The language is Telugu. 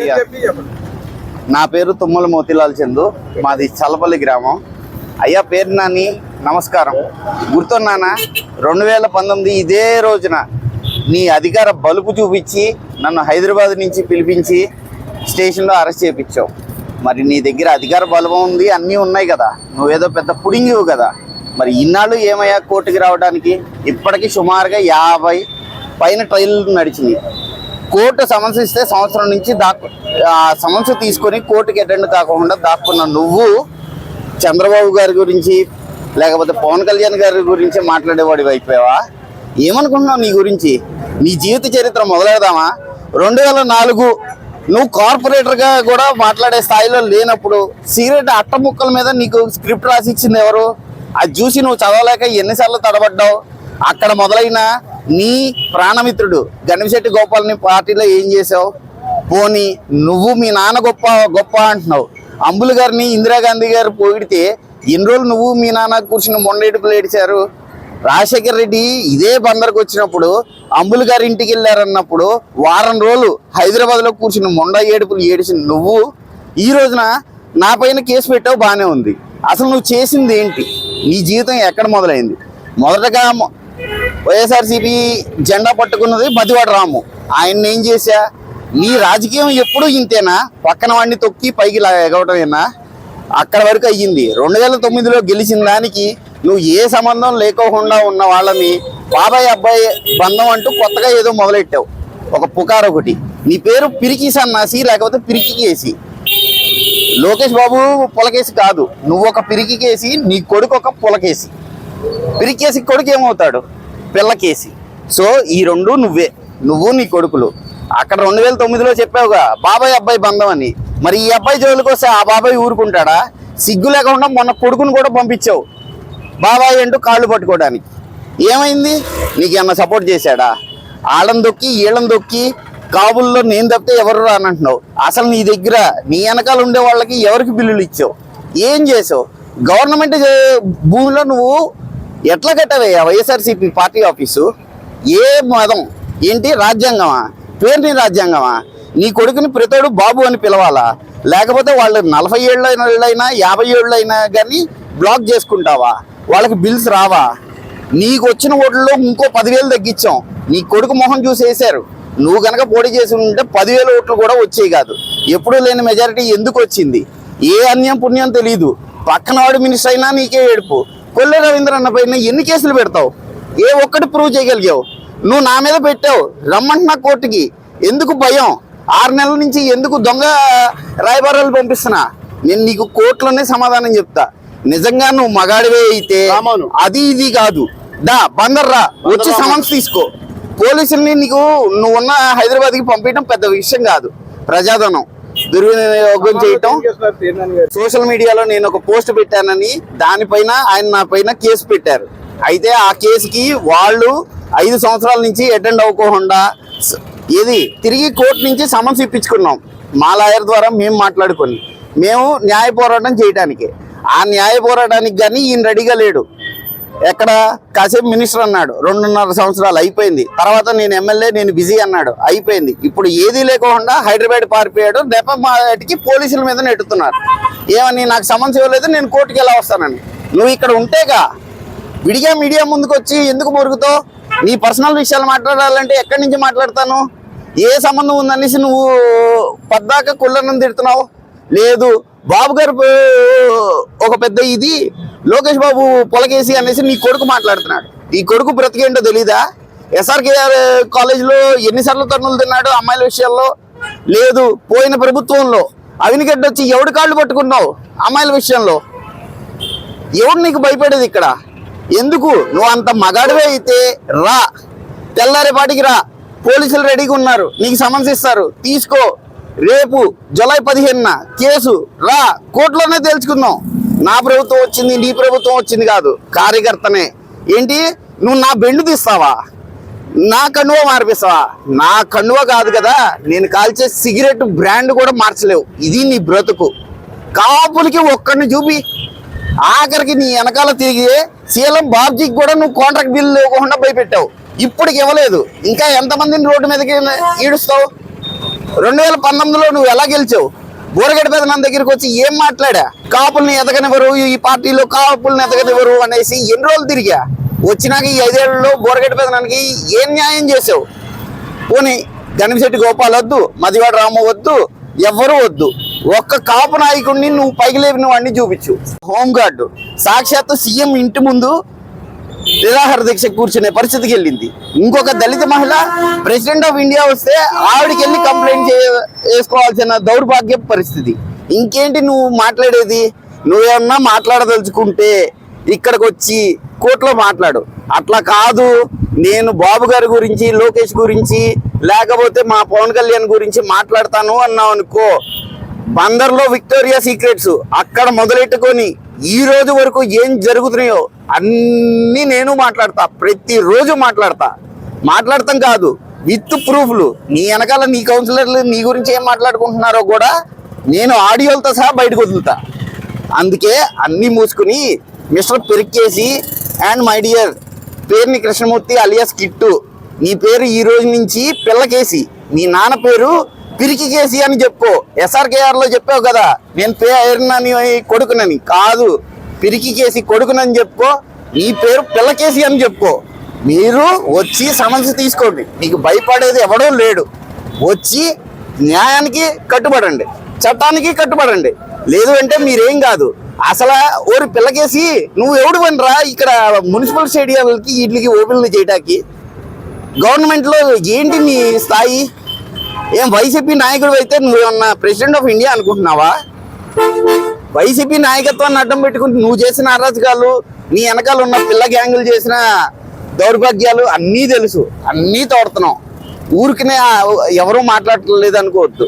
అయ్యా, నా పేరు తుమ్మల మోతిలాల్ చందు, మాది చల్లపల్లి గ్రామం. అయ్యా పేరు నాని, నమస్కారం. గుర్తున్నానా? 2019 ఇదే రోజున నీ అధికార బలుపు చూపించి నన్ను హైదరాబాద్ నుంచి పిలిపించి స్టేషన్లో అరెస్ట్ చేయించావు. మరి నీ దగ్గర అధికార బలం ఉంది, అన్నీ ఉన్నాయి కదా, నువ్వేదో పెద్ద పుడింగివు కదా. మరి ఇన్నాళ్ళు ఏమయ్యా కోర్టుకి రావడానికి? ఇప్పటికీ సుమారుగా 50 పైన ట్రయల్ నడిచింది. కోర్టు సమన్స్ ఇస్తే సంవత్సరం నుంచి సమన్స్ తీసుకొని కోర్టుకి అటెండ్ కాకుండా దాక్కున్న నువ్వు చంద్రబాబు గారి గురించి లేకపోతే పవన్ కళ్యాణ్ గారి గురించి మాట్లాడేవాడివి అయిపోయావా? ఏమనుకుంటున్నావు నీ గురించి? నీ జీవిత చరిత్ర మొదలెడదామా? 2004 నువ్వు కార్పొరేటర్గా కూడా మాట్లాడే స్థాయిలో లేనప్పుడు సిగరెట్ అట్టముక్కల మీద నీకు స్క్రిప్ట్ రాసి ఇచ్చింది ఎవరు? అది చూసి నువ్వు చదవలేక ఎన్నిసార్లు తడబడ్డావు? అక్కడ మొదలైన నీ ప్రాణమిత్రుడు గణిశెట్టి గోపాల్ని పార్టీలో ఏం చేసావు? పోనీ నువ్వు మీ నాన్న గొప్ప గొప్ప అంటున్నావు. అంబుల్ గారిని ఇందిరాగాంధీ గారు పొగిడితే ఎన్ని రోజులు నువ్వు మీ నాన్న కూర్చుని మొండేడుపులు ఏడిచారు? రాజశేఖర్ రెడ్డి ఇదే బందరికి వచ్చినప్పుడు అంబుల్ గారి ఇంటికి వెళ్ళారన్నప్పుడు వారం రోజులు హైదరాబాద్లో కూర్చుని మొండ ఏడుపులు ఏడిచిన నువ్వు ఈ రోజున నా పైన కేసు పెట్టావు, బాగానే ఉంది. అసలు నువ్వు చేసింది ఏంటి? నీ జీవితం ఎక్కడ మొదలైంది? మొదటగా వైఎస్ఆర్సీపీ జెండా పట్టుకున్నది మతివాడ రాము. ఆయన్ని ఏం చేశా? నీ రాజకీయం ఎప్పుడూ ఇంతేనా? పక్కన వాడిని తొక్కి పైకి ఎగవటమేనా? అక్కడ వరకు అయ్యింది. 2009లో గెలిచిన దానికి నువ్వు ఏ సంబంధం లేకోకుండా ఉన్న వాళ్ళని బాబాయ్ అబ్బాయి బంధం అంటూ కొత్తగా ఏదో మొదలెట్టావు. ఒక పుకార్ ఒకటి. నీ పేరు పిరికి సన్నాసి లేకపోతే పిరికి కేసి. లోకేష్ బాబు పులకేసి కాదు, నువ్వు ఒక పిరికి కేసి, నీ కొడుకు ఒక పులకేసి. పిరికేసి కొడుకు ఏమవుతాడు? పిల్లకేసి. సో ఈ రెండు నువ్వే, నువ్వు నీ కొడుకులు. అక్కడ 2009లో చెప్పావుగా బాబాయ్ అబ్బాయి బంధం అని. మరి ఈ అబ్బాయి జోలికి వస్తే ఆ బాబాయ్ ఊరుకుంటాడా? సిగ్గు లేకుండా మొన్న కొడుకును కూడా పంపించావు బాబాయ్ అంటూ కాళ్ళు పట్టుకోవడానికి. ఏమైంది? నీకు ఏమన్నా సపోర్ట్ చేశాడా? ఆళ్ళని దొక్కి ఈళ్ళని దొక్కి కాబుల్లో నేను తప్పితే ఎవరు రానంటున్నావు. అసలు నీ దగ్గర నీ వెనకాల ఉండే వాళ్ళకి ఎవరికి బిల్లులు ఇచ్చావు? ఏం చేసావు? గవర్నమెంట్ భూమిలో నువ్వు ఎట్లా కట్టవయ్యా వైఎస్ఆర్సీపీ పార్టీ ఆఫీసు? ఏ మతం ఏంటి? రాజ్యాంగమా? పేరుని రాజ్యాంగమా? నీ కొడుకుని ప్రతోడు బాబు అని పిలవాలా? లేకపోతే వాళ్ళు 40 ఏళ్ళైనా 50 ఏళ్ళైనా కానీ బ్లాక్ చేసుకుంటావా? వాళ్ళకి బిల్స్ రావా? నీకు వచ్చిన ఓట్లలో ఇంకో 10,000 తగ్గించాం. నీ కొడుకు మొహం చూసి వేశారు. నువ్వు కనుక పోటీ చేసి ఉంటే 10,000 ఓట్లు కూడా వచ్చేవి కాదు. ఎప్పుడూ లేని మెజారిటీ ఎందుకు వచ్చింది? ఏ అన్యం పుణ్యం తెలీదు. పక్కన వాడు మినిస్టర్ అయినా నీకే ఏడుపు. కొల్లు రవీంద్ర అన్న పైన ఎన్ని కేసులు పెడతావు? ఏ ఒక్కటి ప్రూవ్ చేయగలిగావు? నువ్వు నా మీద పెట్టావు, రమ్మంటున్నా కోర్టుకి. ఎందుకు భయం? 6 నెలల నుంచి ఎందుకు దొంగ రాయబారాలు పంపిస్తున్నా? నేను నీకు కోర్టులోనే సమాధానం చెప్తా. నిజంగా నువ్వు మగాడివే అయితే అది ఇది కాదు, దా బందర్రా వచ్చి సమన్స్ తీసుకో. పోలీసుల్ని నువ్వు ఉన్న హైదరాబాద్కి పంపించడం పెద్ద విషయం కాదు. ప్రజాధనం దుర్వినియోగం చేయటం. సోషల్ మీడియాలో నేను ఒక పోస్ట్ పెట్టానని దానిపైన ఆయన నా పైన కేసు పెట్టారు. అయితే ఆ కేసుకి వాళ్ళు 5 సంవత్సరాల నుంచి అటెండ్ అవ్వకుండా తిరిగి కోర్టు నుంచి సమన్స్ ఇప్పించుకున్నాం. మా లాయర్ ద్వారా మేము మాట్లాడుకొని మేము న్యాయ పోరాటం చేయడానికి. ఆ న్యాయ పోరాటానికి కానీ ఈయన రెడీగా లేడు. ఎక్కడ? కాసేపు మినిస్టర్ అన్నాడు, 2.5 సంవత్సరాలు అయిపోయింది. తర్వాత నేను ఎమ్మెల్యే, నేను బిజీ అన్నాడు, అయిపోయింది. ఇప్పుడు ఏదీ లేకుండా హైదరాబాద్ పారిపోయాడు. నెపమాటికి పోలీసుల మీద నెట్టుతున్నారు. ఏమని? నాకు సమన్స్ ఇవ్వలేదు, నేను కోర్టుకి ఎలా వస్తానని. నువ్వు ఇక్కడ ఉంటేగా విడిగా మీడియా ముందుకు వచ్చి ఎందుకు మురుగుతావు? నీ పర్సనల్ విషయాలు మాట్లాడాలంటే ఎక్కడి నుంచి మాట్లాడతాను? ఏ సంబంధం ఉందనేసి నువ్వు పద్దాక కుళ్ళను తిడుతున్నావు. లేదు బాబు గారు ఒక పెద్ద ఇది, లోకేష్ బాబు పొలకేసి అనేసి నీ కొడుకు మాట్లాడుతున్నాడు. ఈ కొడుకు బ్రతికేంటో తెలీదా? SRKR కాలేజీలో ఎన్నిసార్లు తన్నులు తిన్నాడు అమ్మాయిల విషయాల్లో? లేదు పోయిన ప్రభుత్వంలో అవినిగడ్డ వచ్చి ఎవడి కాళ్ళు పట్టుకున్నావు అమ్మాయిల విషయంలో? ఎవడు నీకు భయపడేది ఇక్కడ? ఎందుకు? నువ్వు అంత మగాడివే అయితే రా, తెల్లారేపాటికి రా. పోలీసులు రెడీగా ఉన్నారు, నీకు సమన్స్ ఇస్తారు, తీసుకో. రేపు జూలై 15న కేసు రా, కోర్టులోనే తేల్చుకుందాం. నా ప్రభుత్వం వచ్చింది, నీ ప్రభుత్వం వచ్చింది కాదు, కార్యకర్తనే. ఏంటి నువ్వు నా బెండు తీస్తావా? నా కండువ మార్పిస్తావా? నా కండువ కాదు కదా, నేను కాల్చే సిగరెట్ బ్రాండ్ కూడా మార్చలేవు. ఇది నీ బ్రతుకు. కాపులకి ఒక్కడిని చూపి ఆఖరికి నీ వెనకాల తిరిగి సీఎం బాబ్జీకి కూడా నువ్వు కాంట్రాక్ట్ బిల్లు ఇవ్వకుండా భయపెట్టావు. ఇప్పటికి ఇవ్వలేదు. ఇంకా ఎంతమందిని రోడ్డు మీదకి ఈడుస్తావు? 2019లో నువ్వు ఎలా గెలిచావు? బోరగడ్డ పెదనాన్న దగ్గరికి వచ్చి ఏం మాట్లాడా? కాపుల్ని ఎదగనివ్వరు, ఈ పార్టీలో కాపుల్ని ఎదగనివ్వరు అనేసి ఎన్ని రోజులు తిరిగా. వచ్చినాక ఈ 5 ఏళ్లలో బోరగడ్డ పెదనానికి ఏం న్యాయం చేసావు? పోనీ గణపశెట్టి గోపాల్ వద్దు, మదివాడ రాము వద్దు, ఎవ్వరూ వద్దు. ఒక్క కాపు నాయకుడిని నువ్వు పైకి లేపిన వాడిని చూపించు. హోంగార్డు సాక్షాత్తు సీఎం ఇంటి ముందు నిరాహార దీక్ష కూర్చునే పరిస్థితికి వెళ్ళింది. ఇంకొక దళిత మహిళ ప్రెసిడెంట్ ఆఫ్ ఇండియా వస్తే ఆవిడకి వెళ్ళి కంప్లైంట్ వేసుకోవాల్సిన దౌర్భాగ్య పరిస్థితి. ఇంకేంటి నువ్వు మాట్లాడేది? నువ్వేమన్నా మాట్లాడదలుచుకుంటే ఇక్కడికి వచ్చి కోర్టులో మాట్లాడు. అట్లా కాదు, నేను బాబు గారి గురించి, లోకేష్ గురించి, లేకపోతే మా పవన్ కళ్యాణ్ గురించి మాట్లాడతాను అన్నావు అనుకో, బందర్లో విక్టోరియా సీక్రెట్స్ అక్కడ మొదలెట్టుకొని ఈ రోజు వరకు ఏం జరుగుతున్నాయో అన్నీ నేను మాట్లాడతా. ప్రతిరోజు మాట్లాడతాం కాదు, విత్ ప్రూఫ్లు. నీ వెనకాల నీ కౌన్సిలర్లు నీ గురించి ఏం మాట్లాడుకుంటున్నారో కూడా నేను ఆడియోలతో సహా బయటకు వదులుతా. అందుకే అన్నీ మూసుకుని మిస్టర్ పెరికేసి అండ్ మై డియర్ పేరుని కృష్ణమూర్తి అలియాస్ కిట్టు, నీ పేరు ఈ రోజు నుంచి పిల్లకేసి, నీ నాన్న పేరు పిరికి కేసి అని చెప్పుకో. SRKRలో చెప్పావు కదా నేను పేరునని కొడుకునని, కాదు పిరికి కేసి కొడుకునని చెప్పుకో. నీ పేరు పిల్లకేసి అని చెప్పుకో. మీరు వచ్చి సమస్య తీసుకోండి, మీకు భయపడేది ఎవడో లేడు. వచ్చి న్యాయానికి కట్టుబడండి, చట్టానికి కట్టుబడండి. లేదు అంటే మీరేం కాదు. అసలు ఓరి పిల్లకేసి నువ్వు ఎవడు పనిరా ఇక్కడ మున్సిపల్ స్టేడియంలకి వీటికి ఓపెన్లు చేయడానికి? గవర్నమెంట్లో ఏంటి నీ స్థాయి? ఏం వైసీపీ నాయకుడు అయితే నువ్వేమన్నా ప్రెసిడెంట్ ఆఫ్ ఇండియా అనుకుంటున్నావా? వైసీపీ నాయకత్వాన్ని అడ్డం పెట్టుకుని నువ్వు చేసిన అరాచకాలు, నీ వెనకాల ఉన్న పిల్ల గ్యాంగులు చేసిన దౌర్భాగ్యాలు అన్నీ తెలుసు, అన్నీ తోడుతున్నావు. ఊరికినే ఎవరూ మాట్లాడలేదు అనుకోవద్దు.